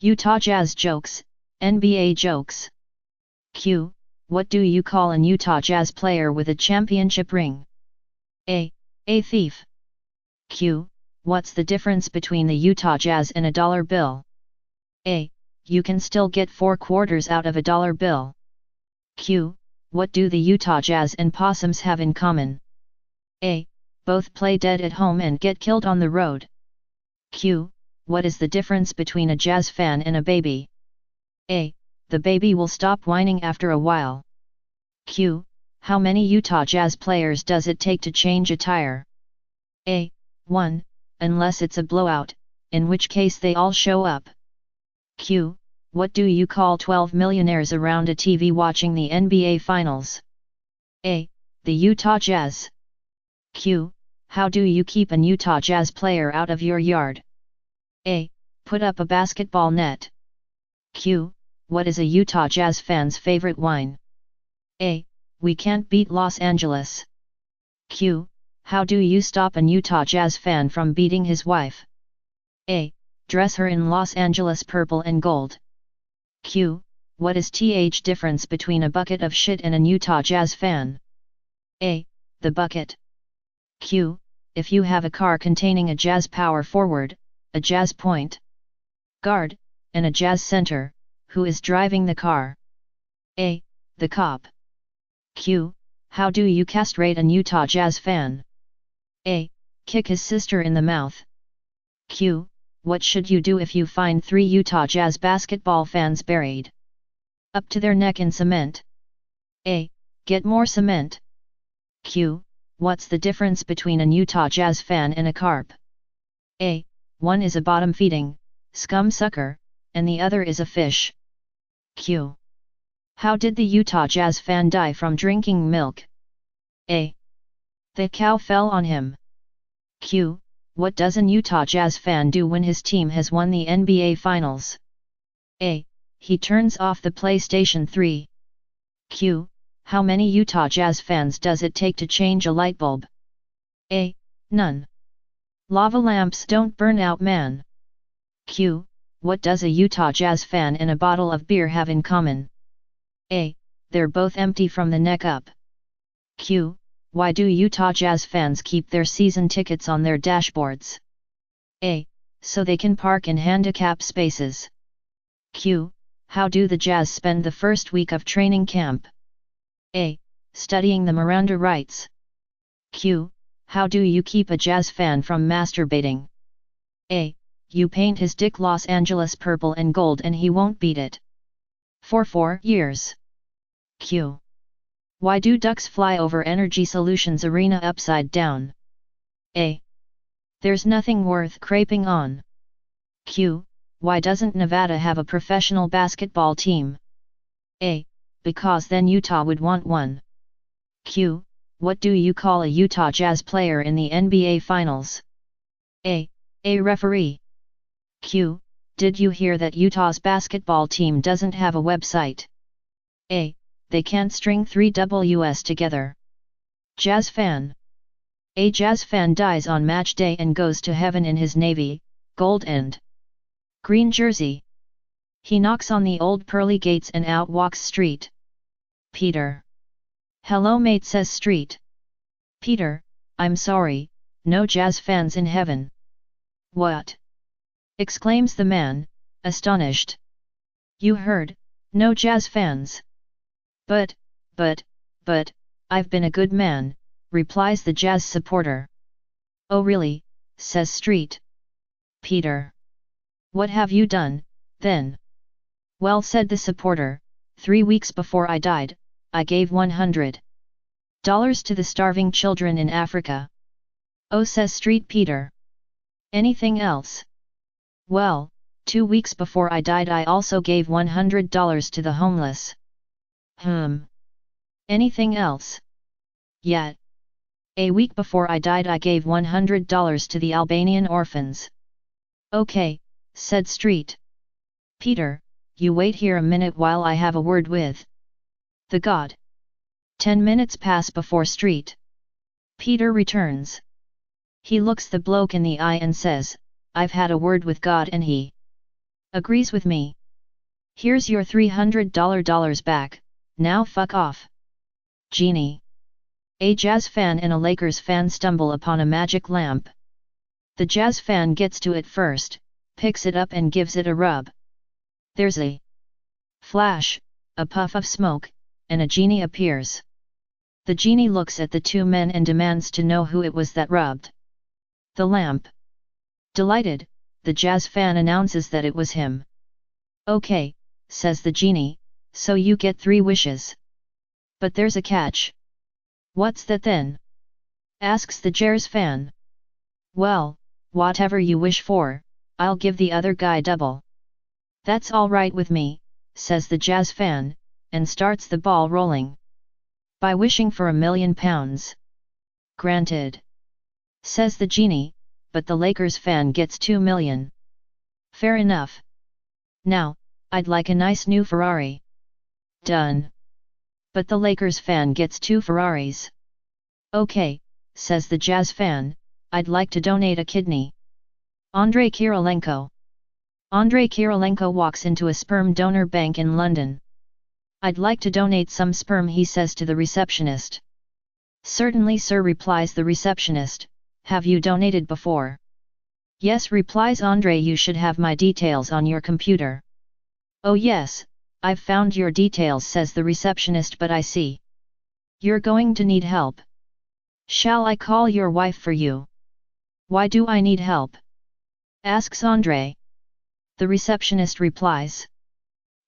Utah Jazz jokes, NBA jokes. Q. What do you call an Utah Jazz player with a championship ring? A. A thief. Q. What's the difference between the Utah Jazz and a dollar bill? A. You can still get 4 quarters out of a dollar bill. Q. What do the Utah Jazz and possums have in common? A. Both play dead at home and get killed on the road. Q. What is the difference between a Jazz fan and a baby? A. The baby will stop whining after a while. Q. How many Utah Jazz players does it take to change a tire? A. 1, unless it's a blowout, in which case they all show up. Q. What do you call 12 millionaires around a TV watching the NBA Finals? A. The Utah Jazz. Q. How do you keep an Utah Jazz player out of your yard? A. Put up a basketball net. Q. What is a Utah Jazz fan's favorite wine? A. We can't beat Los Angeles. Q. How do you stop an Utah Jazz fan from beating his wife? A. Dress her in Los Angeles purple and gold. Q. What is the difference between a bucket of shit and an Utah Jazz fan? A. The bucket. Q. If you have a car containing a Jazz power forward, a Jazz point guard, and a Jazz center, who is driving the car? A. The cop. Q. How do you castrate an Utah Jazz fan? A. Kick his sister in the mouth. Q. What should you do if you find 3 Utah Jazz basketball fans buried up to their neck in cement? A. Get more cement. Q. What's the difference between an Utah Jazz fan and a carp? A. One is a bottom-feeding scum sucker, and the other is a fish. Q. How did the Utah Jazz fan die from drinking milk? A. The cow fell on him. Q. What does an Utah Jazz fan do when his team has won the NBA Finals? A. He turns off the PlayStation 3. Q. How many Utah Jazz fans does it take to change a light bulb? A. None. Lava lamps don't burn out, man. Q. What does a Utah Jazz fan and a bottle of beer have in common? A. They're both empty from the neck up. Q. Why do Utah Jazz fans keep their season tickets on their dashboards? A. So they can park in handicap spaces. Q. How do the Jazz spend the first week of training camp? A. Studying the Miranda rights. Q. How do you keep a Jazz fan from masturbating? A. You paint his dick Los Angeles purple and gold and he won't beat it. For 4 years. Q. Why do ducks fly over Energy Solutions Arena upside down? A. There's nothing worth craping on. Q. Why doesn't Nevada have a professional basketball team? A. Because then Utah would want one. Q. What do you call a Utah Jazz player in the NBA Finals? A. A referee. Q. Did you hear that Utah's basketball team doesn't have a website? A. They can't string 3 Ws together. Jazz fan. A Jazz fan dies on match day and goes to heaven in his navy, gold and green jersey. He knocks on the old pearly gates and out walks Street. Peter. Hello mate, says Street. Peter, I'm sorry, no Jazz fans in heaven. What? Exclaims the man, astonished. You heard, no Jazz fans. But, I've been a good man, replies the Jazz supporter. Oh really, says Street. Peter. What have you done, then? Well, said the supporter, 3 weeks before I died, I gave $100 to the starving children in Africa. Oh, says Street Peter. Anything else? Well, 2 weeks before I died I also gave $100 to the homeless. Anything else? Yet. A week before I died I gave $100 to the Albanian orphans. Okay, said Street. Peter, you wait here a minute while I have a word with the God. 10 minutes pass before Street Peter returns. He looks the bloke in the eye and says, I've had a word with God and he Agrees with me. Here's your $300 back, now fuck off. Genie. A Jazz fan and a Lakers fan stumble upon a magic lamp. The Jazz fan gets to it first, picks it up and gives it a rub. There's a flash, a puff of smoke, and a genie appears. The genie looks at the two men and demands to know who it was that rubbed the lamp. Delighted, the Jazz fan announces that it was him. Okay, says the genie, so you get 3 wishes. But there's a catch. What's that then? Asks the Jazz fan. Well, whatever you wish for, I'll give the other guy double. That's all right with me, says the Jazz fan, and starts the ball rolling. By wishing for £1 million. Granted. Says the genie, but the Lakers fan gets 2 million. Fair enough. Now, I'd like a nice new Ferrari. Done. But the Lakers fan gets 2 Ferraris. Okay, says the Jazz fan, I'd like to donate a kidney. Andrei Kirilenko. Andrei Kirilenko walks into a sperm donor bank in London. I'd like to donate some sperm, he says to the receptionist. Certainly sir, replies the receptionist. Have you donated before? Yes, replies Andrei, you should have my details on your computer. Oh yes, I've found your details, says the receptionist, but I see you're going to need help. Shall I call your wife for you? Why do I need help? Asks Andrei. The receptionist replies.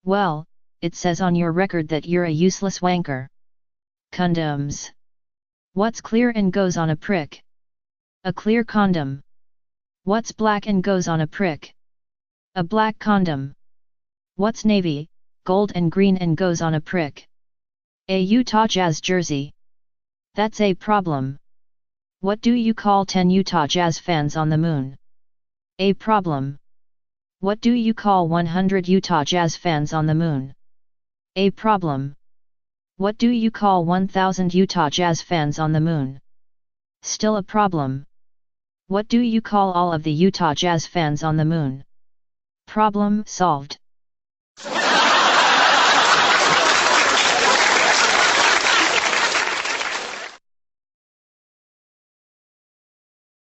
Well, it says on your record that you're a useless wanker. Condoms. What's clear and goes on a prick? A clear condom. What's black and goes on a prick? A black condom. What's navy, gold and green and goes on a prick? A Utah Jazz jersey. That's a problem. What do you call 10 Utah Jazz fans on the moon? A problem. What do you call 100 Utah Jazz fans on the moon? A problem. What do you call 1,000 Utah Jazz fans on the moon? Still a problem. What do you call all of the Utah Jazz fans on the moon? Problem solved.